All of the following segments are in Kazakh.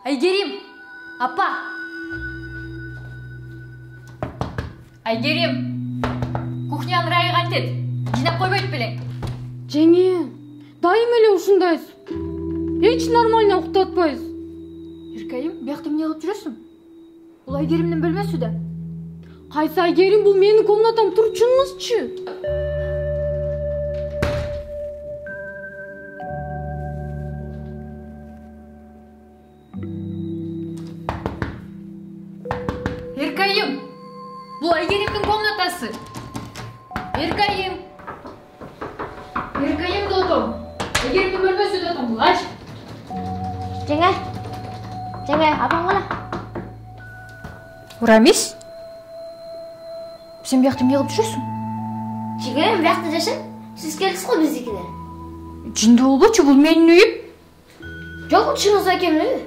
Айгерим, апа. Айгерим, кухняны райы қантет. Жинап қойбайт белең. Жеңе, дайым эле ушундайсыз. Эч нормально уктатпайсыз. Еркайым, бияқта эмне кылып жүрөсүң? Бул Айгеримдин бөлмөсү да. Кайсы Айгерим, бул менин комнатам, турчуңузчу. Еркайым, бул Айгеримдин комнатасы. Еркайым. Еркайым дотом. Айгеримдин бөлмөсү дотом бул, ач. Жеңе, апаң кала. Урамис? Сен бияқта эмне кылып жүрөсүң? Жеңе, бияқта жашайм. Сиз келдиңиз го биздикине. Жинде болбочу, бул менин үйүм. Жок, чыңгыз акемдин үйү.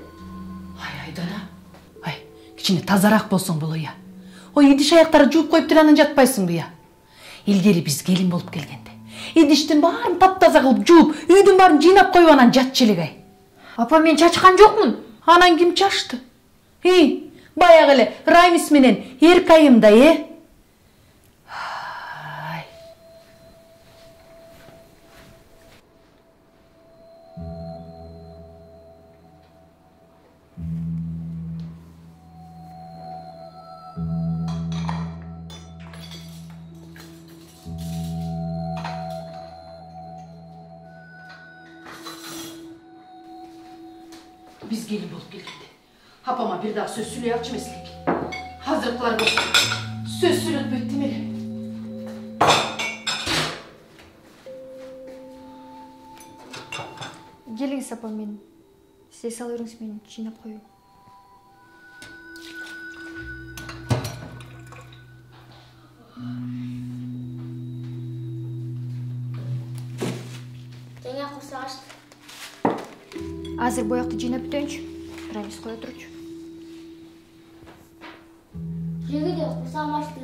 Айдана. Кичине тазараак болсоң боло я. Ой, идиш аяктары жууп коюп туруп анан жатпайсыңбы я? Илгери биз келин болуп келгенде идиштин баарын таптаза кылып жууп, үйдүн баарын жыйнап коюп анан жатчу элек. Апа, мен чачкан жокмун. Анан ким чачты? Баягы эле Рамис менен Еркайымда, Биз келин болуп келгенде апама бир дагы сөз сүйлөй алчу эмес элек. Азыркылар болсо сөз сүйлөтпөйт демели. Келиңиз, апа, мен сиз сала бериңиз, мен жыйнап коеюн. Жеңе, курсак ачты. Азыр боякты жыйнап бүтөйүнчү. Рамис кое турчу. Жеңе де курсагым ачты.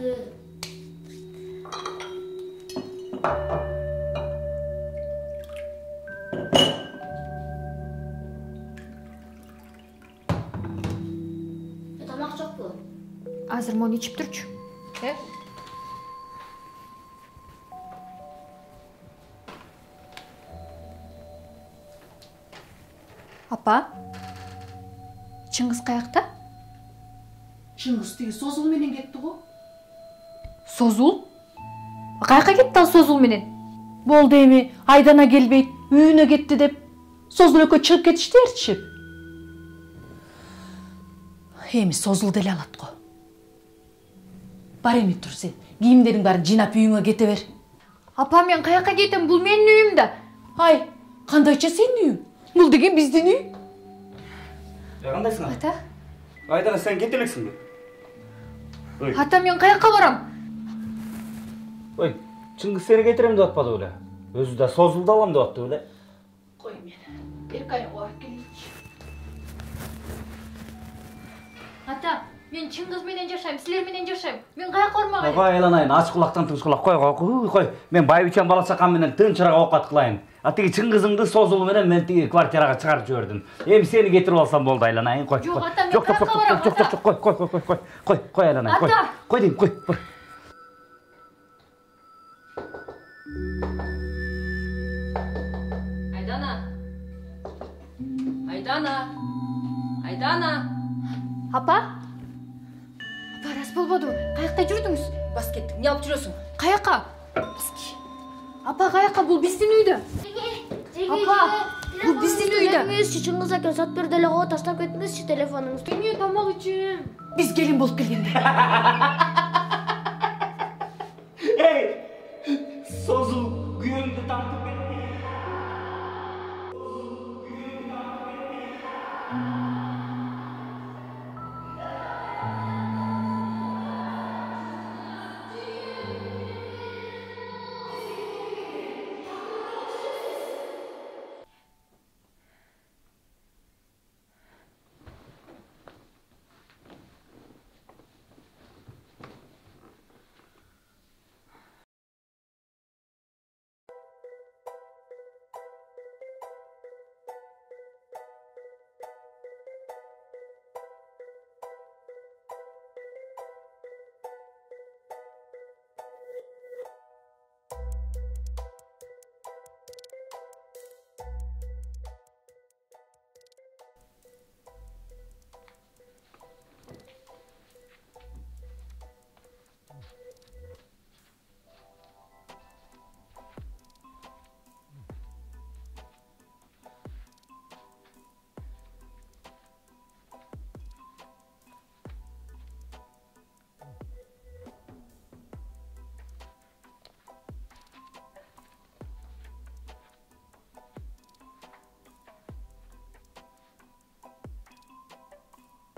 Тамак жокпу? Азыр мону ичип турчу. Апа, Чыңгыз каякта? Чыңгыз тиги Созул менен кетти го. Созул? Каяка кетти ал Созул менен? Болду эми, Айдана келбейт, үйүнө кетти деп Созул экөө чыгып кетиштерчи. Эми Созул деле алат го. Бар эми тур сен, кийимдериң баарын жыйнап үйүңө кете бер. Апа, мен каяка кетем? Бул менин үйүм да. Ай, кандайча сенин үйүң? Бул деген биздин үй. Кандайсың? Ата? Айдана, сен кете элексиңби? Ата, мен каяка барам? Ой, Чыңгыз сени кетирем деп атпады беле? Өзү да Созулду алам деп атты беле? Кой мен, Еркайымга барып келейинчи. Ата, мен Чыңгыз менен жашайм, силер менен жашайм. Мен каяка бармак элем? Кой айланайын, ач кулактан тыныч кулак. Кой. Мен байбичам бала чакам менен тынчыраак оокат кылайын. А тиги Чыңгызыңды Созул менен мен тиги квартирага чыгарып жибердим. Эми сени кетирип алсам болду, айланайын. Кой. Жок, ата, мен каяка барам? Жок. Кой айланайын. Ата! Кой дейм, кой. Айдана. Апа? Апа, рас болбодубу? Каякта жүрдүңүз? Бас кеттиң, эмне алып жүрөсүң? Каяка? Апа, каяка? Бул биздин үйдө. Апа, бул биздин үйдө. Чыңгыз аке сат берди эле го, таштап кетиңизчи телефонуңузду. Эмне тамак ичем? Биз келин болуп келгенде. Созул күйөөңдү тартып кетти.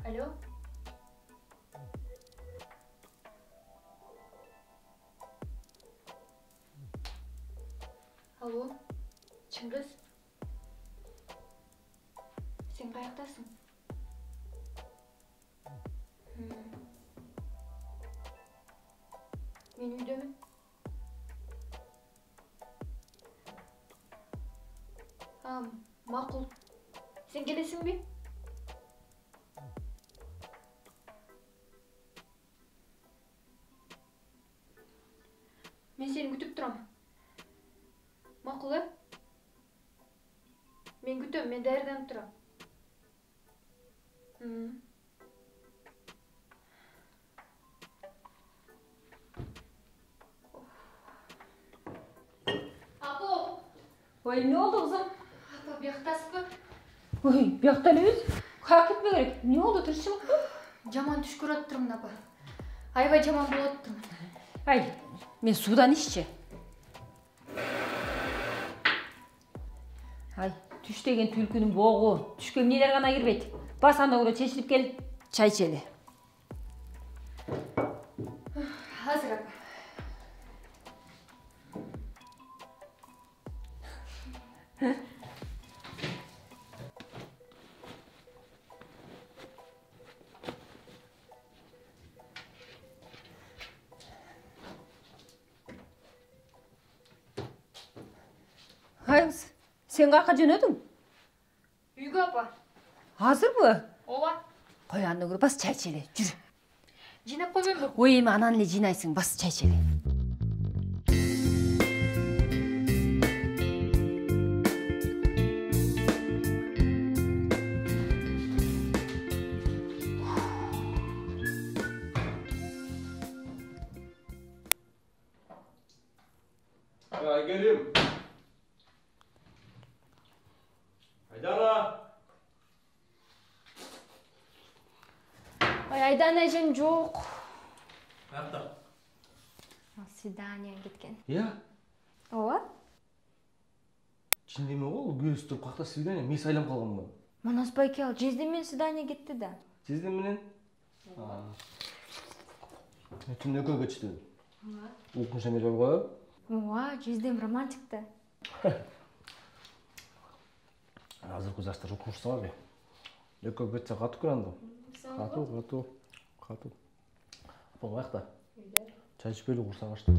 Алло? Алло, Чыңгыз? Сен қаяқтасың? Мен үйдемін. Мақұл. Сен келесің бе? Мен сені күтіп тұрам. Мақұл, Мен күтем, мен дәріданып тұрам. Апа! Ой, не oldu kızım? Апа, бияқтасыз ба? Ой, бияқтан өз. Қаяқ кетме керек. Не oldu, тіршілік пе? Жаман түш көріп тұрмын, апа. Айбай жаман болады тұрмын. Ай, мен судан ішші. Ай, түш деген түлкінің боғы. Түшке нелер ғана кірбейді. Бас ана көре шешіліп кел, чай ішелі. Hazır, апа. Ай, сен қаққа жөнедің? Үйге, апа. Hazır mı? Ола. Қой, ана көре бас чай ішелі. Жүр. Жинап қойбайм ба? Ой, ема анан эле жинайсың, бас чай ішелі. Айгерим. Айдана. Ой, Айдана жен жоқ. Қаяқта? Свидание кеткен. Иә? Ола? Жиндеме ғой, ол көріс тұрып қақта свидание, мен сайлам қалғанмын ба? Манаспай кел, жездемен свидание кетті да. Сездеменен? Түн өке кетшті. Оқын шәме жол қой? Ола, жездем романтикті. Азыр көзаштар оқымышсы бар бе? Өке кетсе қату көранды. Қату. Апам қаяқта? Чай ішпейлі құрса қашты.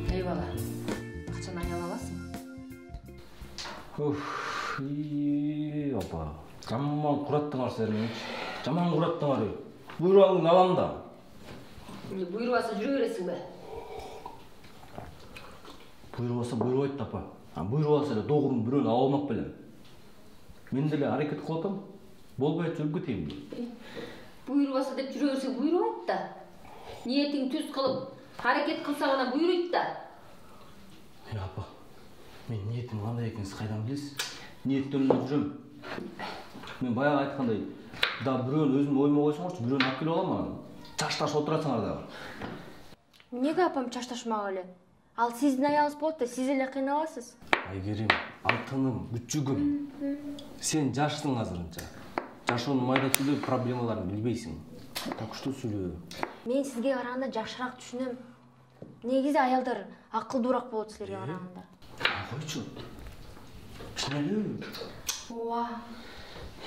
Ей бала, ақшаны аял аласың? Апа, жаман құраттыңар сәрменші. Жаман құраттыңар. Бұйрағыңды алам да. Бұйырып алса жүре бересің бе? Бұйрық алса бұйрық айтты апа. Бұйрық алса да доғырын біреуін алмақ білем. Мен де әрекет қылатам, болбай жүріп кетейін. Бұйырып алса деп жүре берсе бұйырып айт та. Ниетің түз қылып, hareket қылсаң ана бұйырып да. Апа, мен ниетім қандай екенсіз қайдан білесіз? Ниеттен жүрем. Мен баяғы айтқандай, да біреуін өзім ойыма қойсаңаршы, біреуін алып келіп аламын. Чашташ отырасыңар да. Неге апам чашташмақ әлі? Ал сіздің аялыңыз болды да, сіз еле қиналасыз. Айгерим, алтыным, күтчүгім. Сен жашсың азырынша. Жашуның майда сөйлеу проблемаларын білбейсің. Так что сөйлеу? Мен сізге қарағанда жақшырақ түсінем. Негізі аялдар ақылдырақ болады сіздерге қарағанда. Қойшы. Шынелеу. Оа.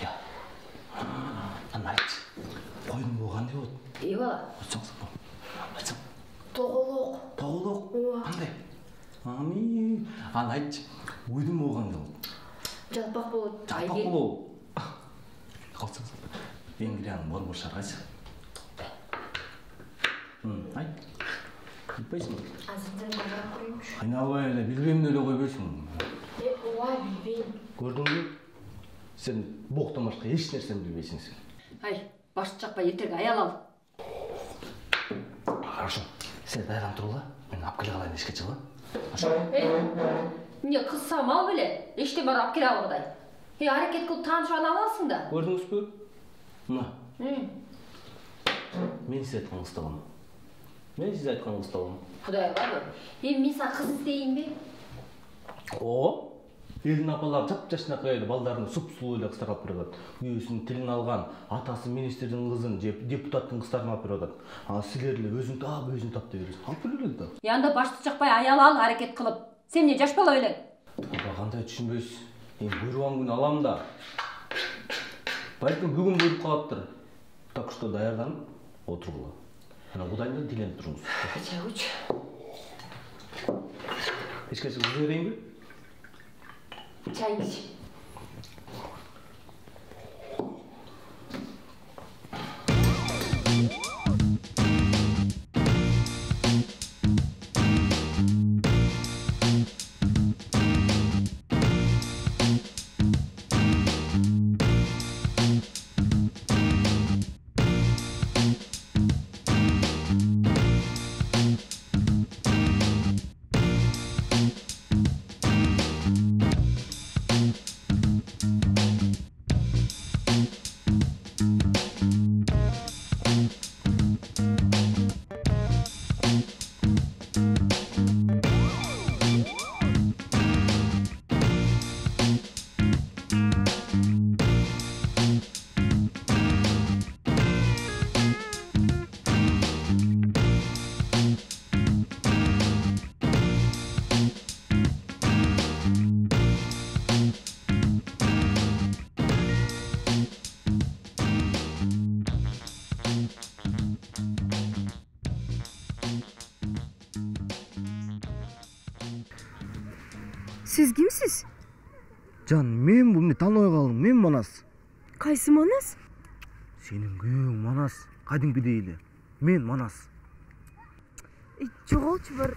Я. Анайт. Қойдың болған не болды? Ей бала. Айтсың. Тоғылық. Тоғылық? Оа. Қандай? Ами. Анайт. Ойдың болған не болды? Жалпақ болады. Жалпақ болу. Қалсың. Венгрияның бор-бор шарғайсы. Айт. Білпейсің ба? Азырдан бағырақ көрейміш. Айналбай әлі білбеймін өлі қой берсің. Оа, білбеймін. Көрдің бе? Сен боқтан башқа еш нәрсені білбейсің сен. Ай, башты жақпа ертегі аял ал. Хорошо. Сен дайран тұрла, мен апкелі қалайын ешке жылы. Не қыз мал біле, ештен бар апкелі алғыдай. Hareket қылып танышуан аласың да. Көрдіңіз бе? Мына. Мен сізді айтқан қыстығым. Мен сиз айткан кыз табам. Кудай барбы? Мен сага кыз издейинби? О, элдин апалары жап-жашнакай эле балдарын суп-сулуу эле кыздар алып берет. Күйөөсүнүн тилин алган, атасы министрдин кызын же депутаттын кыздарын алып берет. А силер эле өзүң тап деп бересиз. Алып берели да. Янда башты чакпай аял ал аракет кылып. Сен эмне жаш бала элең? Апа кандай түшүнбөйсүз. Мен буйруган күнү алам да. Балким бүгүн буйруп калаптыр. Так что даярданып отургула. Ana Kuday menен dilенип туруңуз. Чагуч. Эчкечи кыз берейинби? Чай ич. Siz kimsiz? Can, men bunu tanıy kaldım. Men Manas. Kaysı Manas? Senin köyün Manas. Kadınki değil. Men Manas. Çoğalçı var.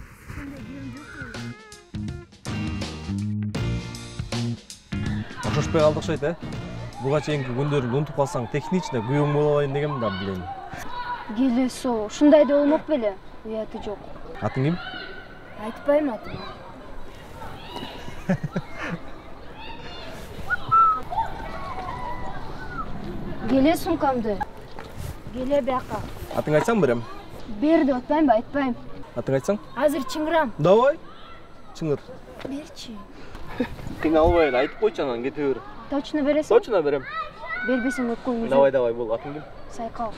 Окшошпой калдык шойт, буга чейинки күндөрүңдү унутуп калсаң, технично күйөөң боло алайын дегенмин да билем. Келесо, ушундай да болмок беле? Уяты жок. Атың ким? Айтпайм атым. Келе сумкамды. Келе бияка. Атың айтсаң берем. Бер деп атпайм, айтпайм. Атың айтсаң? Азыр чыңырам. Давай. Чыңыр. Берчи. Кыйналбай эле айтып койчу анан кете бер. Точно бересиң? Точно берем. Бербесең өткөн күн. Давай, бол. Атың ким? Сайкал.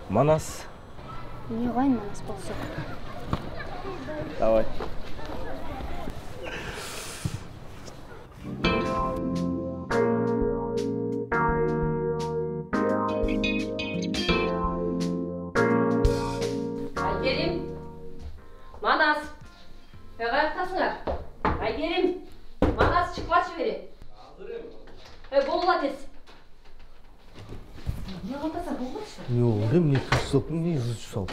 Манас. Не кайын Манас болсо. Давай. Айгерим. Манас. Каяктасыңар? Айгерим. Манас чыкпачы бери. Болла тез. Не кылдасың, болбочу? Yok, ne kızsop, ne kızsop.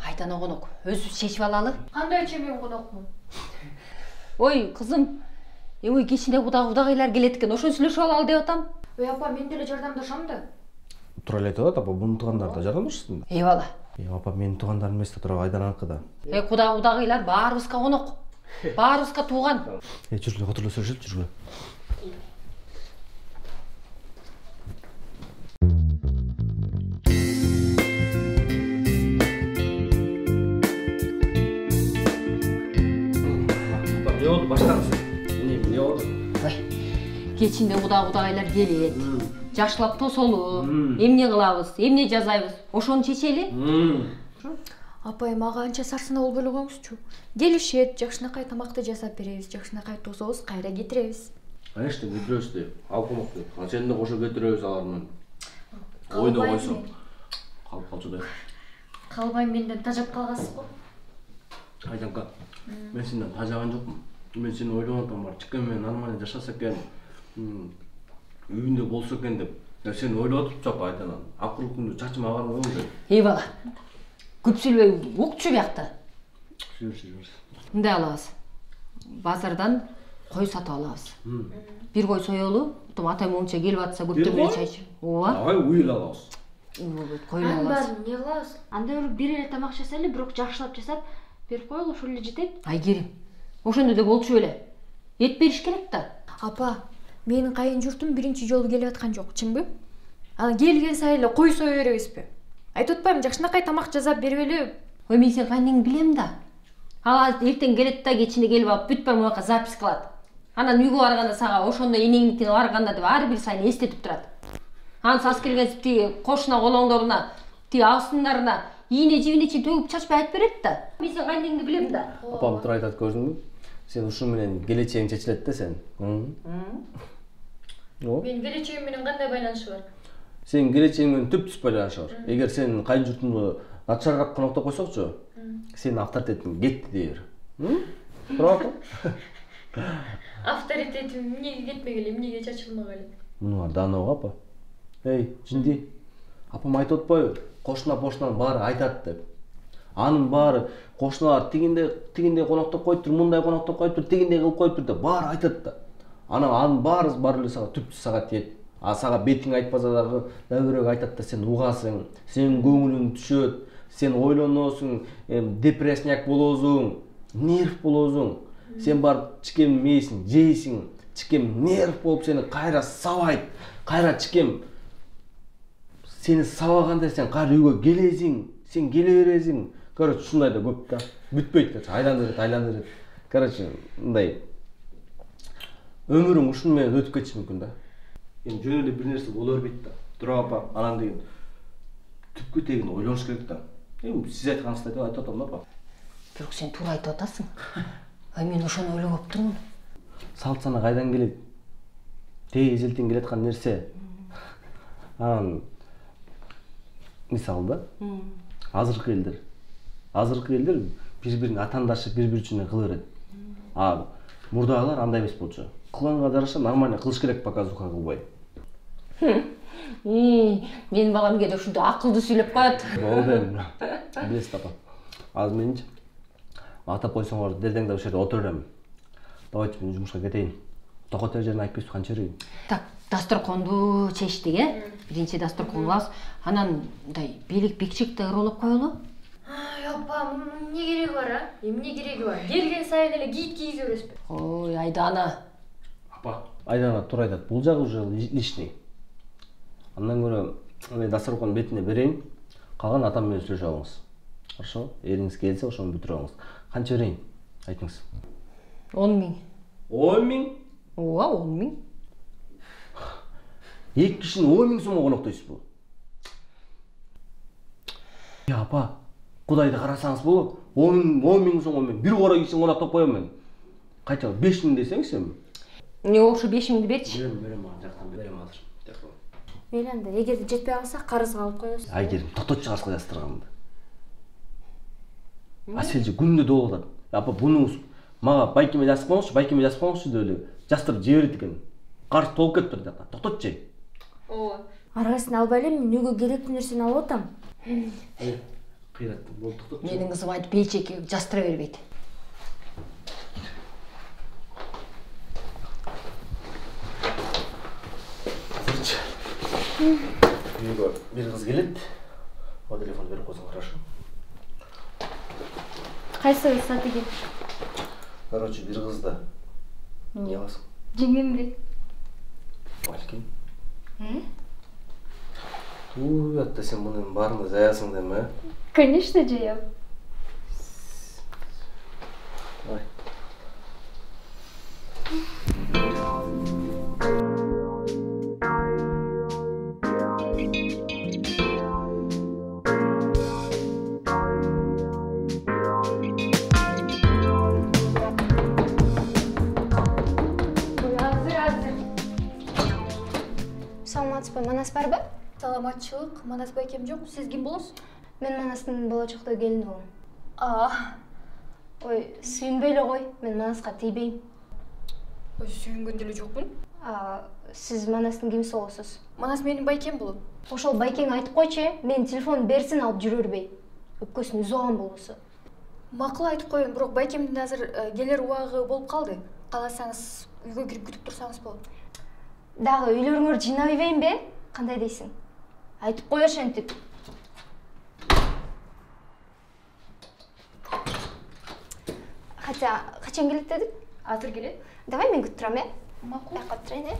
Айдан огонок, өзүбүз чечип алалы. Кандай чемен конокмун? Ой, кызым. Ой, кечинде кудагыйлар келет экен. Ошо сүйлөшүп алалы деп атам. Ой апа, мен деле жардамдашам да. Тура эле айтып атат, апа, бунун туугандары да жардамдашсын. Бала. Апа, менин туугандарым эмес да, тура Айдананыкы да. Кудагыйлар баарыбызга конок. Баарыбызга тууган. Жүргүлө, отурула сөйлөшүп жүргүлө. Не болду? Баштаңыз. Не болду? Ой, кечинде кудагыйлар келет. Жакшылап тосолу. Эмне кылабыз, эмне жазайбыз? Ошону чечели. Апай, мага анча сарсына болбой эле коюңузчу. Келишет, жакшынакай тамакты жасап беребиз, жакшынакай тособуз, кайра кетиребиз. Конечно, кетиребиз деп. Ал комокты. Сени да кошо кетиребиз алар менен. Ойдо койсоң. Калып калчу да. Калбайм, менден тажап калгансыз го. Айданка, мен сенден тажаган жокмун. Мен сени ойлоп атам бар. Чыккан менен нормально жашаса экен, үйүндө болсо экен деп. Сени ойлоп атып Айданан. Акыркы күндө чачым агармай болду. Бала. Көп сүйлөбөй, укчу биякта. Жүрүш. Мындай алабыз. Базардан кой сатып алабыз. Бир кой соелу, атай момча келип атса көптөгөн чай ичип. Ооба. Давай уйл алабыз. Койун алабыз. Не кылабыз? Анда бир эле тамак жасайлы, бирок жакшылап жасап берип коелу, ошол эле жетет. Айгерим. Ошондо да болчу беле. Эт бериш керек да. Апа, менин кайын журтум биринчи жолу келип аткан жок, чынбы? Анан келген сайын эле кой сое беребизби? Айтып атпаймынбы, жакшынакай тамак жасап бербели. Ой, мен сен кайныңды билем да. Ал эртең келет да кечине келип алып бүт бар мояка запись кылат. Анан үйгө барганда сага ошондо энеңдикине барганда деп ар бир сайын эстетип турат. Анан саз келгенсип тиги кошуна колоңдоруна, тиги абысындарына ийне жибине чейин төгүп чачпай айтып берет да. Мен сен кайныңды билем да. Апам тура айтат, көрдүңбү? Сен ушун менен келечегиң чечилет да сен. Менин келечегим менен кандай байланышы бар? Сен келечегиң менен түп-түз байланышы бар. Эгер сен кайын журтуңду начарыраак конокто койсокчу, сенин авторитетиң кетти дейбир. Туурабы? Авторитетим эмнеге кетмегеле, эмнеге чачылмагеле? Муну Данова апа. Эй, жинди. Апам айтып атпайбы? Кошуна бошунан баары айтат деп. Анын баары кошуналар тигиндей коноктоп коюптур, мындай коноктоп коюптур, тигиндей кылып коюптур деп баары айтат да. Анын баары эле сага түп-түз сага тиет. А сага бетиң айтпаса дагы дагы айтат да, сен угасың, сенин көңүлүң түшөт, сен ойлоносуң, депрессияк болосуң, нерв болосуң. Сен барып чикем мейсиң, жейсиң, чикем нерв болуп сени кайра сабайт, кайра чикем сени сабаганда сен кайра үйгө келесиң, сен келе бересиң. Короче, ушундай да көп да. Бүтпөйт, айландырат. Короче, мындай өмүрүң ушун менен өтүп кетиши мүмкүн да. Эми жөн эле бир нерсе боло бербейт да. Тура апа, анан деген түпкү тегин ойлонуш керек да. Эми сиз айтканыңызды айтып атам да апа. Бирок сен туура айтып атасың. Ай, мен ошону ойлоп аптырмын. Салт сана кайдан келет? Эзелтен келаткан нерсе. Анан мисалы да, азыркы элдер бири-бирин атаандашып, бири-бири үчүн кыла берет. А мурдагылар андай эмес болчу. Кылганга жараша нормально кылыш керек, показуха кылбай. Менин балам кээде ушундай акылды сүйлөп коет. Болду эми. Билесиз апа. Азыр менчи атап койсоңор дердеңде ошол жерде отура берем. Давайте мен жумушка кетейин. Токотер жерин айтып берип канча берейин? Так, дастурконду чечтик, Биринчи дастуркон кылабыз. Анан мындай белик бекчекти ырылып коелу. Ай, апа, эмне кереги бар, Эмне кереги бар? Келген сайын эле кийит кийизе бересизби? Ой, Айдана. Апа, Айдана тура айтат. Бул жагы уже лишний. Андан көрө мен дастуркондун бетине берейин. Калган атам менен сүйлөшүп алыңыз. Хорошо? Эриңиз келсе ошону бүтүрүп алыңыз. Канча берейин? Айтыңыз. 10 000. 10 000? Ооба, 10 000. Эки кишини 10 000 сомго коноктойсузбу? Апа, Кудайды карасаңыз болот. 10 000 сомго мен бир кора кишини коноктоп коем мен. Кайча 5 000 десеңчи эми? Эмне ошо 5 000 берчи? Берем, жактан берем азыр. Мейли анда, эгерде жетпей калса карызга алып коебуз. Айгерим, тототчу карызга жаздырганымды. Аселжи күндө доолуп атат. Апа, буну мага байкеме жазып коңузчу деп эле жастырып жиберет экен. Карыз толуп кетиптир жакка. Токтотчу. Ооба. Аргасын албай эле мен үйгө керектүү нерсени алып атам. Кыйратты, болду токтотчу. Менин кызым айтып белчекке жастыра бербейт. Үйгө бир кыз келет. О телефон берип койсоң хорошо. Кайсы кыз атыгы? Короче, бир кызды. Эмне кыласың? Жеңем элек. Балким. Атта сен мунун баарына жаясың деме, Конечно, жаям. Ой. Саламатсызбы, Манас барбы? Саламатчылык, Манас байкем жок. Сиз ким болосуз? Мен Манастын болочокто келини болом. Ой, сүйүнбөй эле кой, мен Манаска тийбейм. Ой, сүйүнгөн деле жокмун. Сиз Манастын кимиси болосуз? Манас менин байкем болот. Ошол байкең айтып койчу, менин телефон берсин алып жүрө бербей. Өпкөсүн үзүп алган болосу. Макул айтып коеюн, бирок байкемдин азыр келер убагы болуп калды. Кааласаңыз үйгө кирип күтүп турсаңыз болот. Дагы үйлөрүңөр жыйнап ийбейинби? Кандай дейсиң? Айтып кой ошентип. Хотя, качан келет дедик? Азыр келет. Давай мен күтүп турам, Макул. Бияка турайын,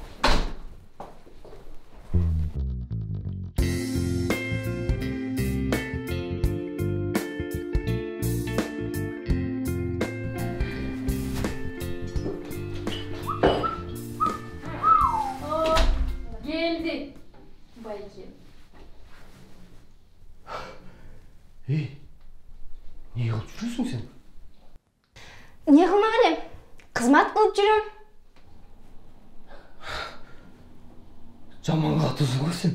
Ей, не қылып жүресің сен? Не қылмаған ем? Қызмат қылып жүрем. Жаман қатысың ғой сен.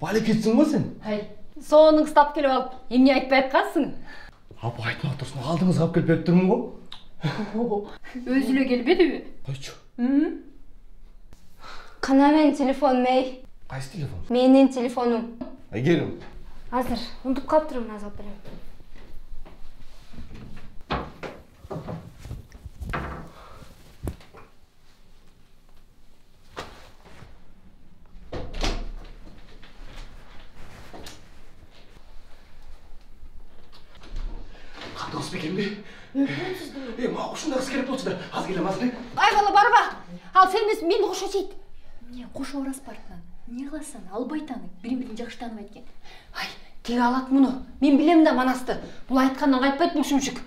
Балекетсің ғой сен. Ай, соның ұстап келіп алып, емне айтпай атқансың? Апа айтма тұрсын, алдыңызға алып келіп беріп тұрмын ғой. Өзіле келбеді бе? Қойшы. Қана мен телефоным ей. Қайсы телефон? Менің телефоным. Әйгерім. Азыр, ұмытып қалып тұрмын, аз алып берем. Қандығыз бекен бе? Маған ұшында қыз керек болшы да, аз келем, аз келем. Ай бала барба, ал сен емес, мен қоша сейт. Не, қоша орас партынан. Не қыласың, албайтаның, бірін-бірін жақшы танып айткен. Ай, тек алат мұны. Мен білем да манасты. Бұл айтқаннан қайтпайды бұл шүмшік.